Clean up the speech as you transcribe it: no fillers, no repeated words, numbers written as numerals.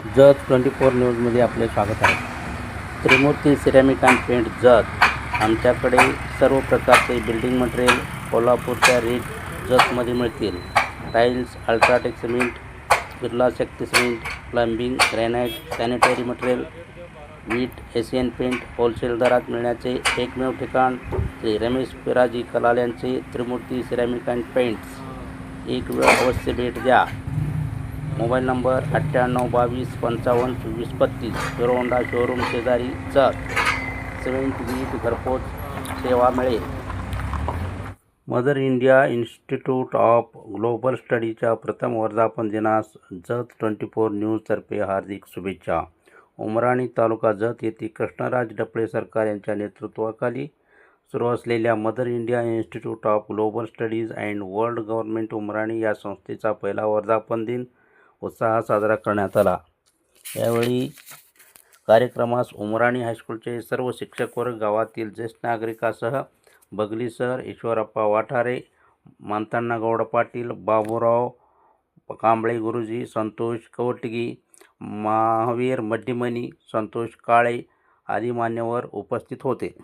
जत 24 न्यूजमध्ये आपले स्वागत आहे. Trimurti ceramic and paint Jath. आमच्याकडे सर्व प्रकारचे बिल्डिंग मटेरियल कोल्हापूरच्या रेट जतमध्ये मिळतील. Tiles, UltraTech cement, Birla Shakti cement, plumbing, granite, sanitary material, वीट, एशियन पेंट होलसेल दरात मिळण्याचे एकमेव ठिकाण श्री रमेश पिराजी कलाल यांचे त्रिमूर्ती सिरॅमिक अँड पेंट्स. एक वेळ अवश्य भेट द्या. Mobile number 9822552635. Hero Honda showroom शेजारी जत. सिमेंट, वीट, घरपोच सेवा मिळेल. Mother India Institute of Global स्टडीच्या प्रथम वर्धापन दिनास जत 24 न्यूजतर्फे हार्दिक शुभेच्छा. उमराणी तालुका जत येथे कृष्णराज डपळे सरकार यांच्या नेतृत्वाखाली सुरू असलेल्या mother India Institute of global studies and world government Umrani या संस्थेचा पहिला वर्धापन दिन उत्साहात साजरा करण्यात आला. यावेळी कार्यक्रमास उमराणी हायस्कूलचे सर्व शिक्षक वर्ग, गावातील ज्येष्ठ नागरिकांसह बगली सर, ईश्वरप्पा वाठारे, मांताण्णा गौड पाटील, बाबूराव कांबळे गुरुजी, संतोष कवटगी, महावीर मड्डीमनी, संतोष काळे आदी मान्यवर उपस्थित होते.